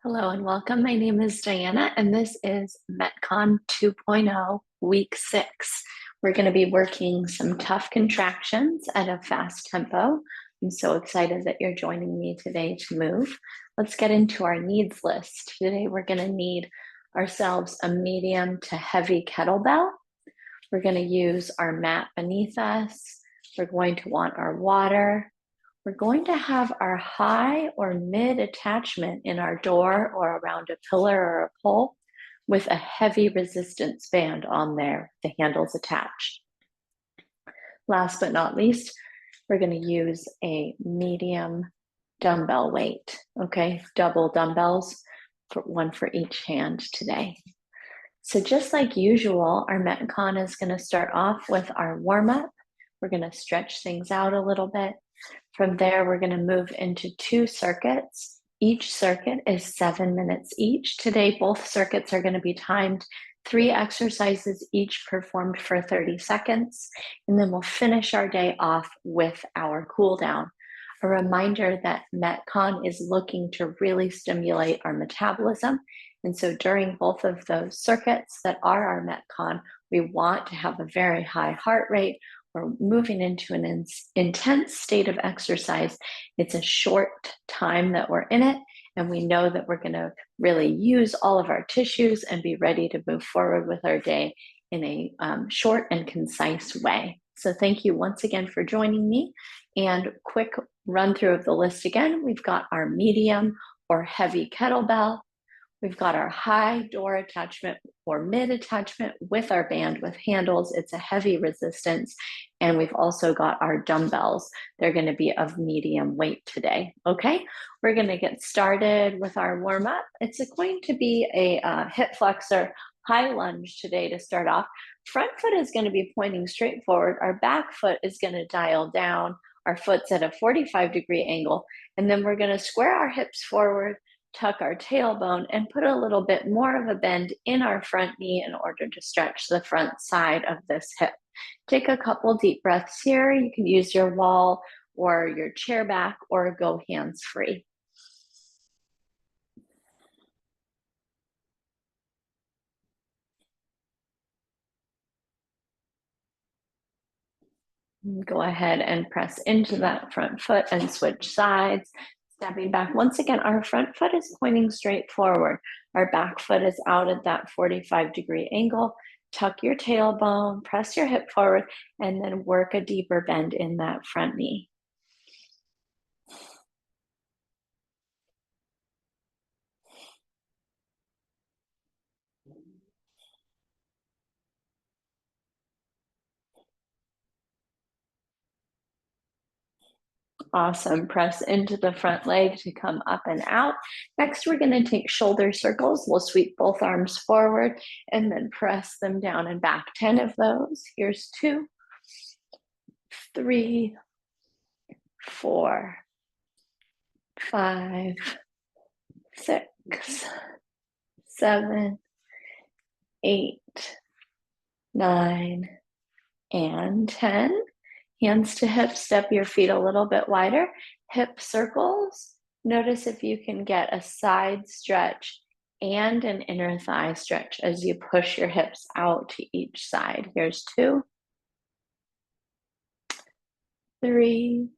Hello and welcome. My name is Diana, and this is MetCon 2.0, week 6. We're going to be working some tough contractions at a fast tempo. I'm so excited that you're joining me today to move. Let's get into our needs list. Today, we're going to need ourselves a medium to heavy kettlebell. We're going to use our mat beneath us. We're going to want our water. We're going to have our high or mid attachment in our door or around a pillar or a pole with a heavy resistance band on there, the handles attached. Last but not least, we're going to use a medium dumbbell weight, okay? Double dumbbells, one for each hand today. So just like usual, our MetCon is going to start off with our warm-up. We're going to stretch things out a little bit. From there, we're going to move into 2 circuits. Each circuit is 7 minutes each. Today, both circuits are going to be timed, 3 exercises each performed for 30 seconds. And then we'll finish our day off with our cool down. A reminder that MetCon is looking to really stimulate our metabolism. And so during both of those circuits that are our MetCon, we want to have a very high heart rate. We're moving into an intense state of exercise. It's a short time that we're in it, and we know that we're going to really use all of our tissues and be ready to move forward with our day in a short and concise way. So thank you once again for joining me. And quick run through of the list again. We've got our medium or heavy kettlebell. We've got our high door attachment or mid attachment with our band with handles. It's a heavy resistance. And we've also got our dumbbells. They're going to be of medium weight today. Okay, we're going to get started with our warm up. It's going to be a hip flexor high lunge today to start off. Front foot is going to be pointing straight forward. Our back foot is going to dial down. Our foot's at a 45-degree angle. And then we're going to square our hips forward, tuck our tailbone, and put a little bit more of a bend in our front knee in order to stretch the front side of this hip. Take a couple deep breaths here. You can use your wall or your chair back or go hands free. Go ahead and press into that front foot and switch sides. Stepping back. Once again, our front foot is pointing straight forward. Our back foot is out at that 45-degree angle. Tuck your tailbone, press your hip forward, and then work a deeper bend in that front knee. Awesome. Press into the front leg to come up and out. Next, we're going to take shoulder circles. We'll sweep both arms forward and then press them down and back. 10 of those. Here's 2, 3, 4, 5, 6, 7, 8, 9, and 10. Hands to hips, step your feet a little bit wider. Hip circles. Notice if you can get a side stretch and an inner thigh stretch as you push your hips out to each side. Here's 2, 3,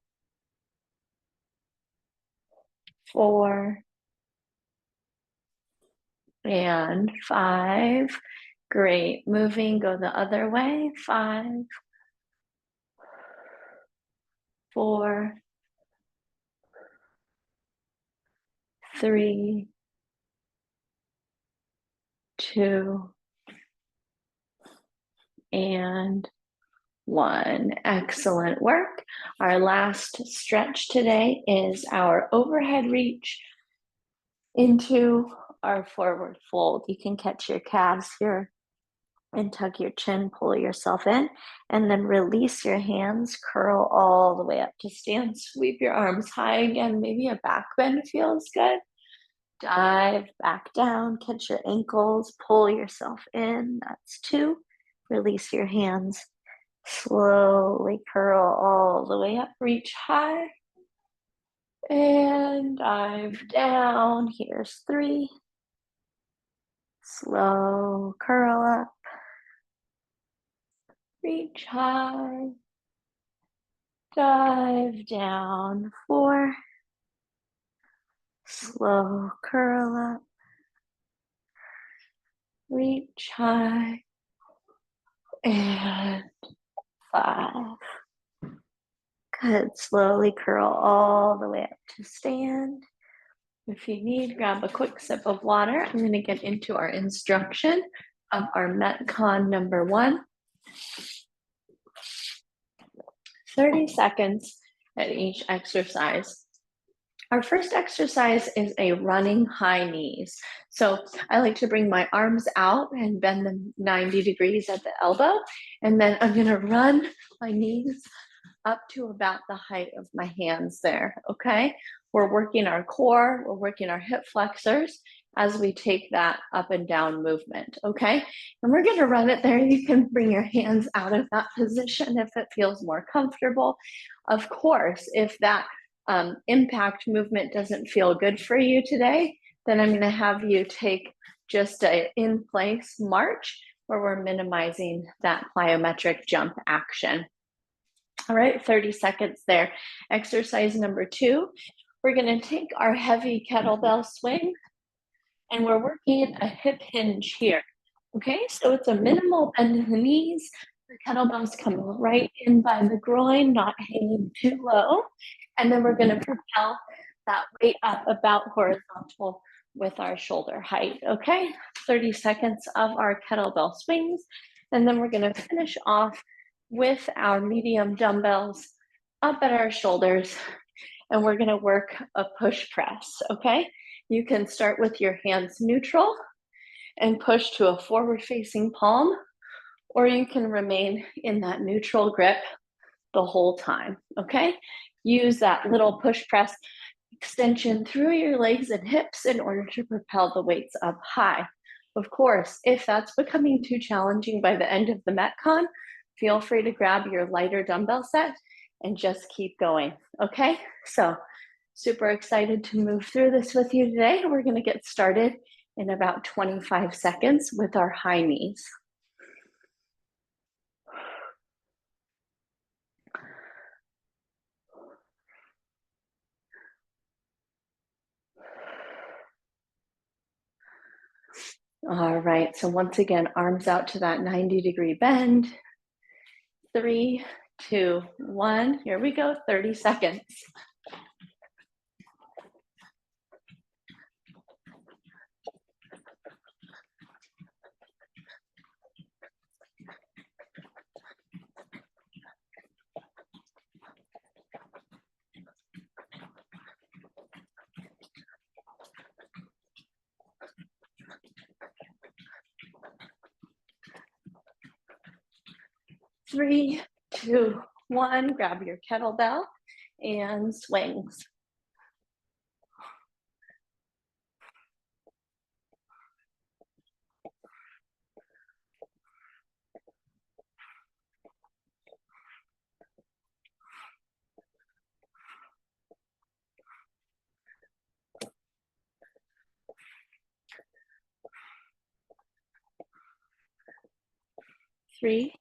4, and 5. Great. Moving, go the other way. 5, 4, 3, 2, and 1. Excellent work. Our last stretch today is our overhead reach into our forward fold. You can catch your calves here and tuck your chin, pull yourself in, and then release your hands, curl all the way up to stand. Sweep your arms high again. Maybe a back bend feels good. Dive back down, catch your ankles, pull yourself in. That's 2. Release your hands. Slowly curl all the way up, reach high. And dive down. Here's 3. Slow curl up. Reach high. Dive down. 4. Slow curl up. Reach high. And 5. Good. Slowly curl all the way up to stand. If you need, grab a quick sip of water. I'm going to get into our instruction of our MetCon number 1. 30 seconds at each exercise. Our first exercise is a running high knees. So I like to bring my arms out and bend them 90 degrees at the elbow. And then I'm going to run my knees up to about the height of my hands there, okay? We're working our core, we're working our hip flexors as we take that up and down movement, okay? And we're gonna run it there. You can bring your hands out of that position if it feels more comfortable. Of course, if that impact movement doesn't feel good for you today, then I'm gonna have you take just a in-place march where we're minimizing that plyometric jump action. All right, 30 seconds there. Exercise number 2, we're gonna take our heavy kettlebell swing and we're working a hip hinge here. Okay, so it's a minimal bend in the knees. The kettlebells come right in by the groin, not hanging too low. And then we're gonna propel that weight up about horizontal with our shoulder height, okay? 30 seconds of our kettlebell swings. And then we're gonna finish off with our medium dumbbells up at our shoulders. And we're gonna work a push press, okay? You can start with your hands neutral and push to a forward-facing palm, or you can remain in that neutral grip the whole time, okay? Use that little push press extension through your legs and hips in order to propel the weights up high. Of course, if that's becoming too challenging by the end of the MetCon, feel free to grab your lighter dumbbell set and just keep going, okay? So super excited to move through this with you today. We're gonna get started in about 25 seconds with our high knees. All right, so once again, arms out to that 90-degree bend. 3, 2, 1, here we go, 30 seconds. Three, 2, 1, grab your kettlebell and swings. 3,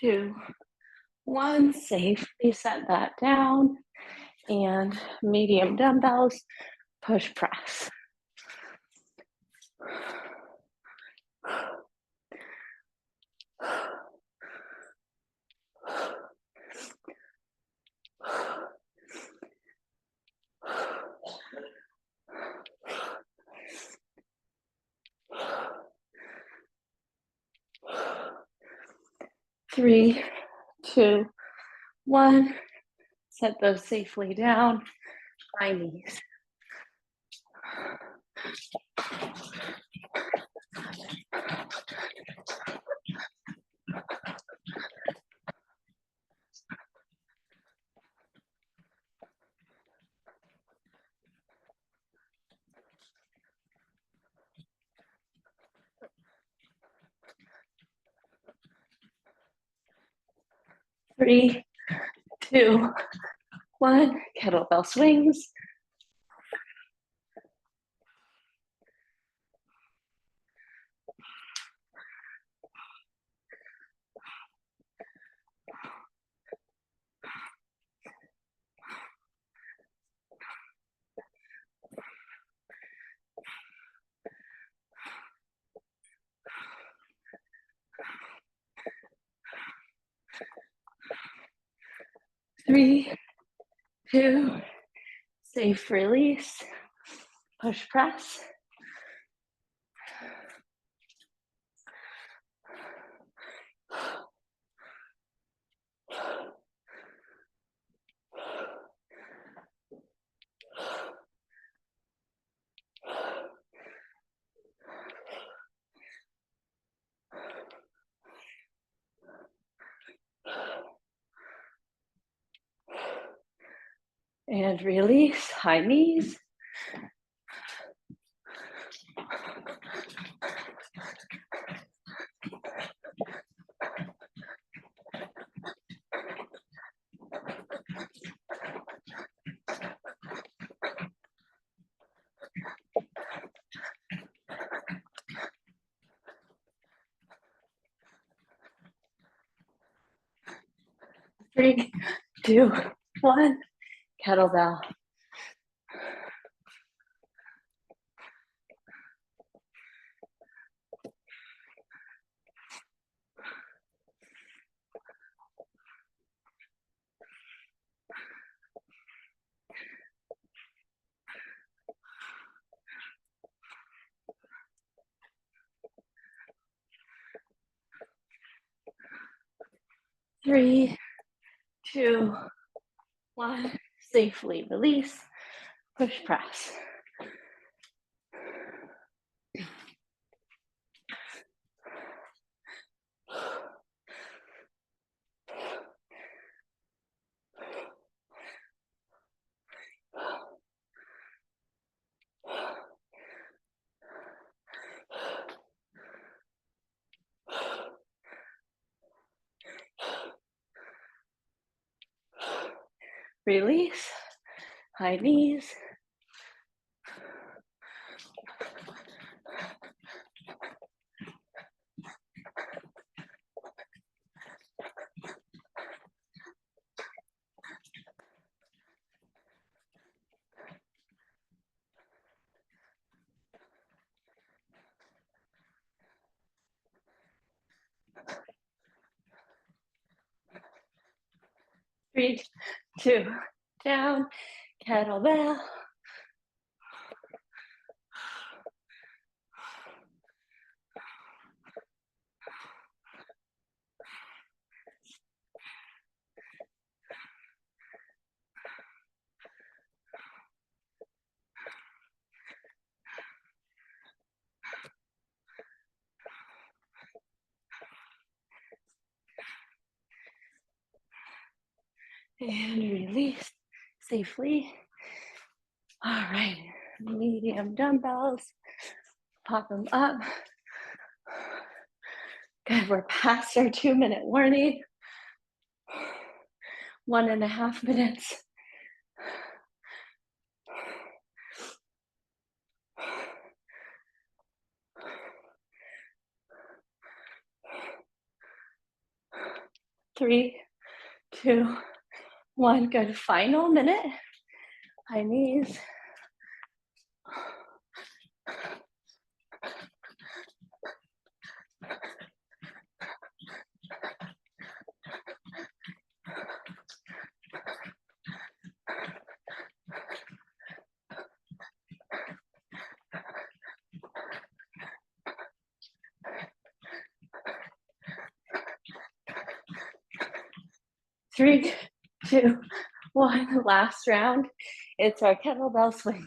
2, 1, safely set that down, and medium dumbbells, push press. Three, 2, 1, set those safely down, high knees. Three, 2, 1, kettlebell swings. Three, two, safe release, push press. And release, high knees. Three, two, one, kettlebell. Three, two, one, safely release, push press. Release, high knees. Three, two, down, kettlebell. And release safely. All right, medium dumbbells, pop them up. Good, we're past our 2-minute warning. 1.5 minutes. Three, two, one. Good, final minute. High knees. Three, two, one. Last round. It's our kettlebell swings.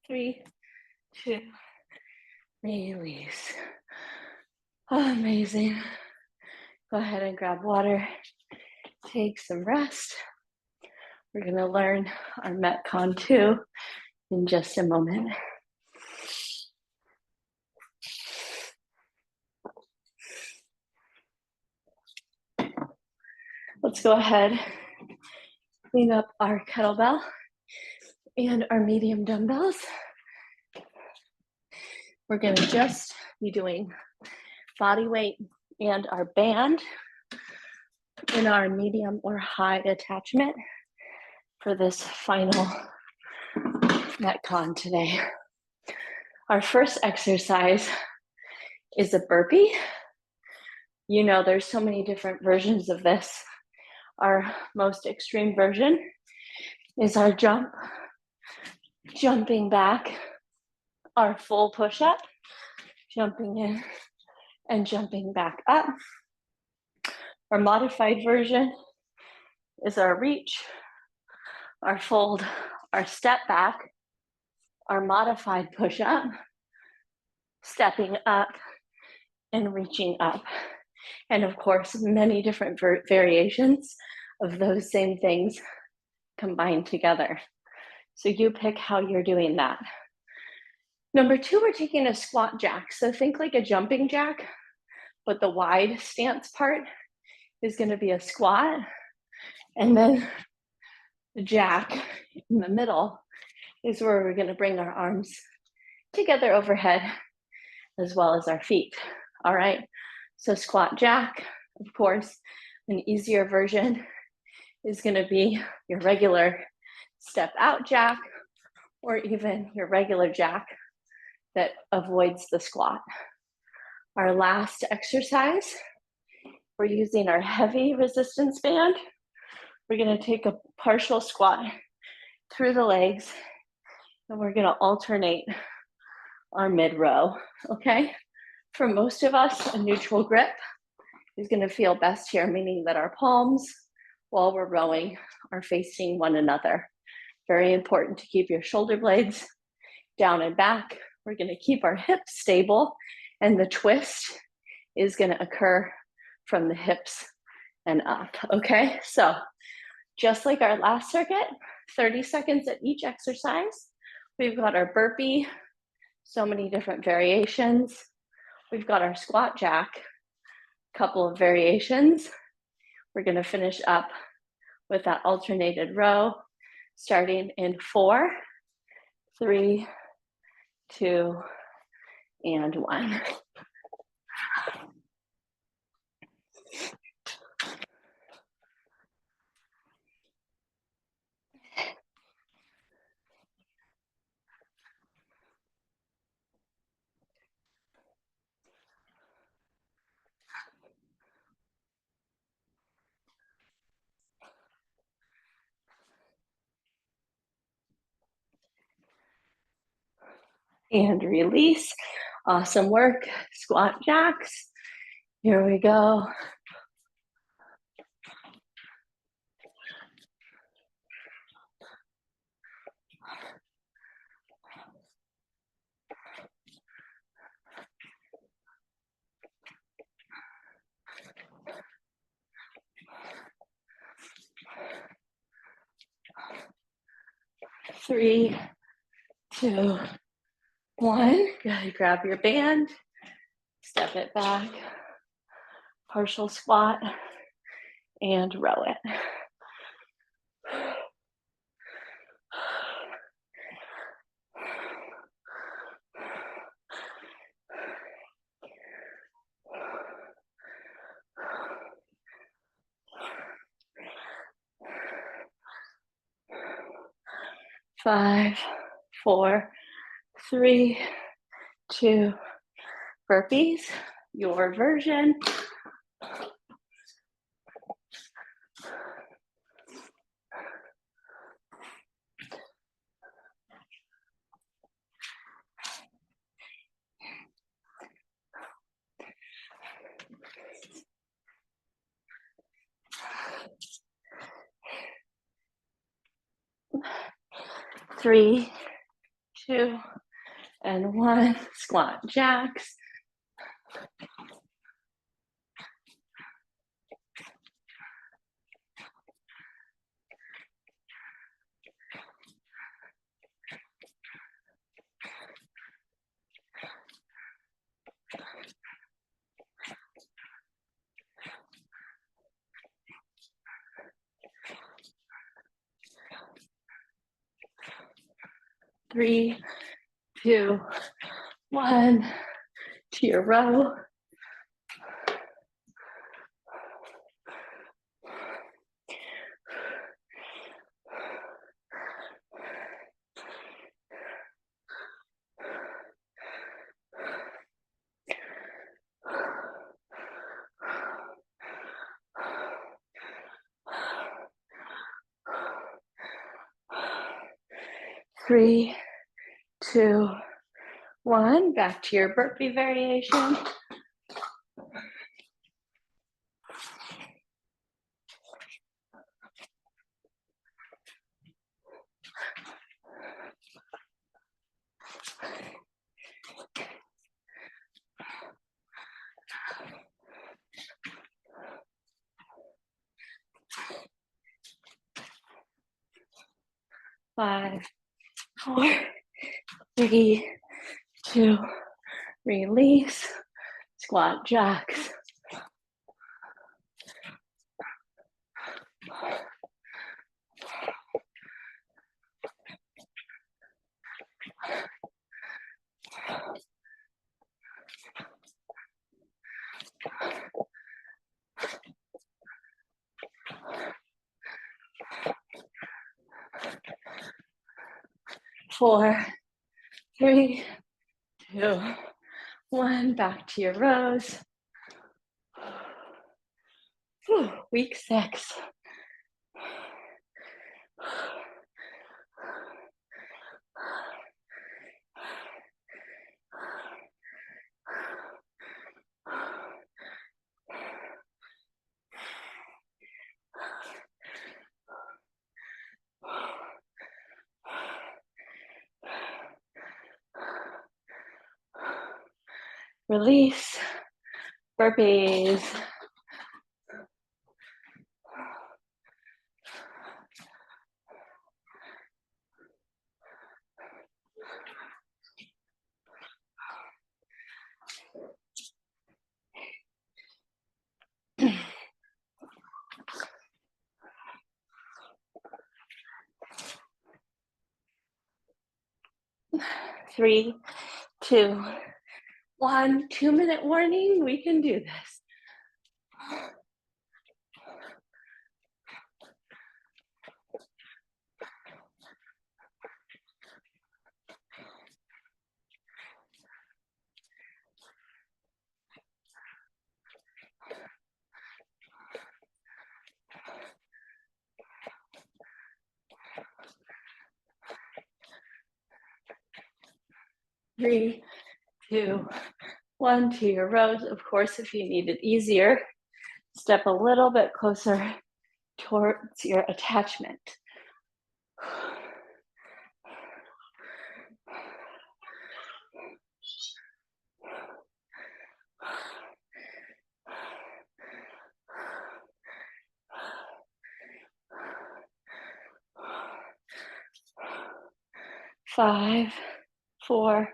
Three, two, release. Oh, amazing. Go ahead and grab water. Take some rest. We're going to learn our MetCon 2 in just a moment. Let's go ahead, clean up our kettlebell and our medium dumbbells. We're going to just be doing body weight and our band in our medium or high attachment for this final MetCon today. Our first exercise is a burpee. You know, there's so many different versions of this. Our most extreme version is our jumping back, our full push-up, jumping in and jumping back up. Our modified version is our reach, our fold, our step back, our modified push-up, stepping up and reaching up. And of course, many different variations of those same things combined together. So you pick how you're doing that. Number 2, we're taking a squat jack. So think like a jumping jack, but the wide stance part is going to be a squat. And then the jack in the middle is where we're going to bring our arms together overhead as well as our feet. All right. So squat jack, of course, an easier version is going to be your regular step out jack, or even your regular jack that avoids the squat. Our last exercise, we're using our heavy resistance band. We're going to take a partial squat through the legs, and we're going to alternate our mid row, okay? For most of us, a neutral grip is going to feel best here, meaning that our palms, while we're rowing, are facing one another. Very important to keep your shoulder blades down and back. We're going to keep our hips stable, and the twist is going to occur from the hips and up, okay? So just like our last circuit, 30 seconds at each exercise. We've got our burpee, so many different variations. We've got our squat jack, couple of variations. We're going to finish up with that alternated row, starting in 4, 3, 2, and 1. And release. Awesome work. Squat jacks. Here we go. Three, 2, 1. Good. Grab your band, step it back, partial squat, and row it. Five, 4, 3, 2, burpees, your version. Three, 2, and 1, squat jacks. 3, 2, 1, to your row. Three, 2, 1, back to your burpee variation. Five, 4, 3, 2, release, squat jacks. 4, 3, 2, 1, back to your rows. Whew, week 6. Release, burpees. Three, 2, 1, 2-minute warning. We can do this. 3, 2, 1, to your rows. Of course, if you need it easier, step a little bit closer towards your attachment. 5, 4,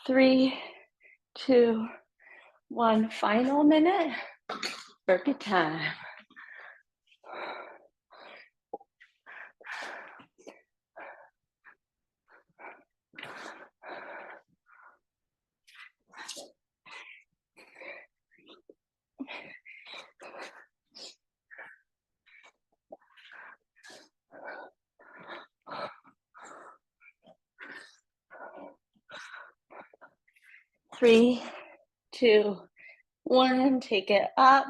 3, 2, 1. Final minute. Burpee time. Three, 2, 1. Take it up.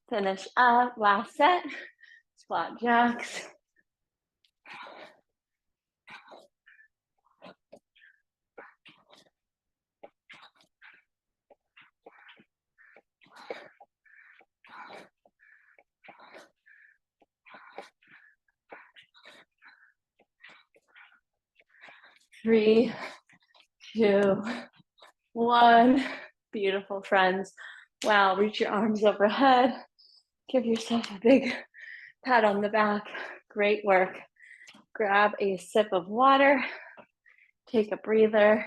Finish up. Last set. Squat jacks. 3, 2, 1. Beautiful, friends. Wow, reach your arms overhead. Give yourself a big pat on the back. Great work. Grab a sip of water. Take a breather.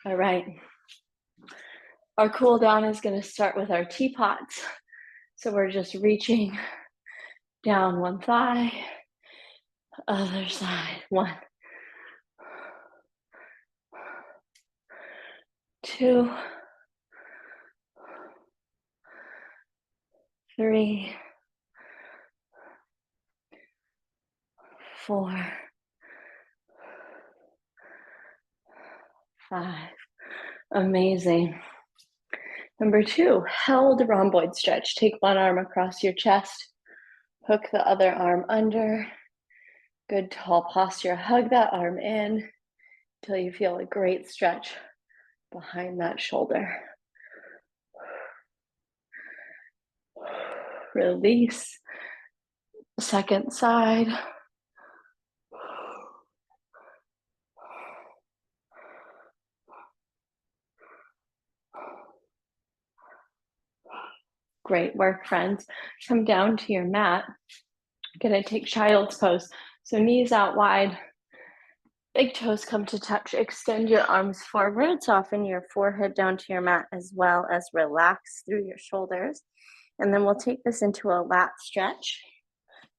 All right. Our cool down is going to start with our teapots. So we're just reaching down one thigh, other side. 1, 2, 3, 4, 5. Amazing. Number 2, held rhomboid stretch. Take one arm across your chest, hook the other arm under. Good tall posture. Hug that arm in until you feel a great stretch behind that shoulder. Release. Second side. Great work, friends. Come down to your mat. Gonna take child's pose. So knees out wide, big toes come to touch. Extend your arms forward, soften your forehead down to your mat as well as relax through your shoulders. And then we'll take this into a lat stretch.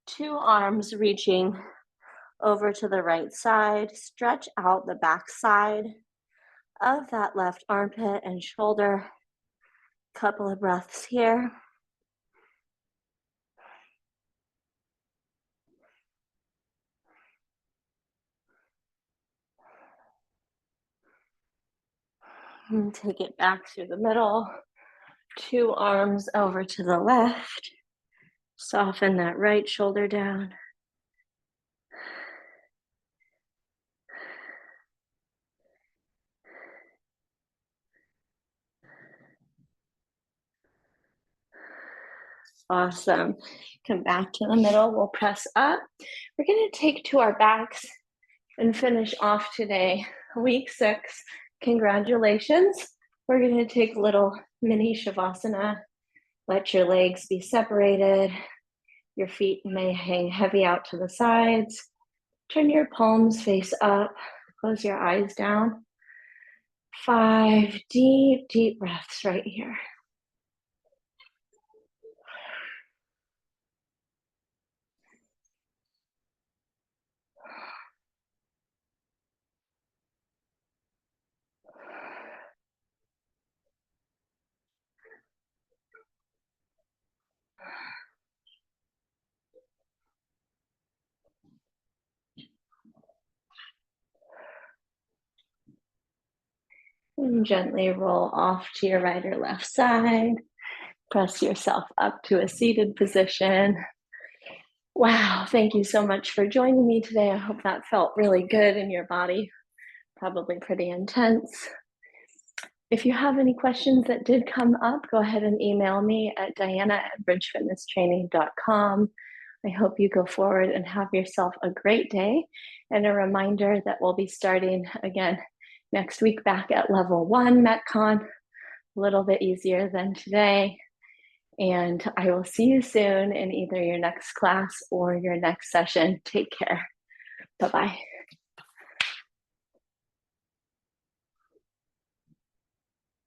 2 arms reaching over to the right side. Stretch out the back side of that left armpit and shoulder. Couple of breaths here. And take it back through the middle. 2 arms over to the left. Soften that right shoulder down. Awesome. Come back to the middle. We'll press up. We're going to take to our backs and finish off today. Week 6. Congratulations. We're going to take little mini Shavasana. Let your legs be separated. Your feet may hang heavy out to the sides. Turn your palms face up. Close your eyes down. 5 deep, deep breaths right here. And gently roll off to your right or left side. Press yourself up to a seated position. Wow, thank you so much for joining me today. I hope that felt really good in your body. Probably pretty intense. If you have any questions that did come up, go ahead and email me at diana@bridgefitnesstraining.com. I hope you go forward and have yourself a great day. And a reminder that we'll be starting again next week back at level 1 MetCon, a little bit easier than today. And I will see you soon in either your next class or your next session. Take care. Bye-bye.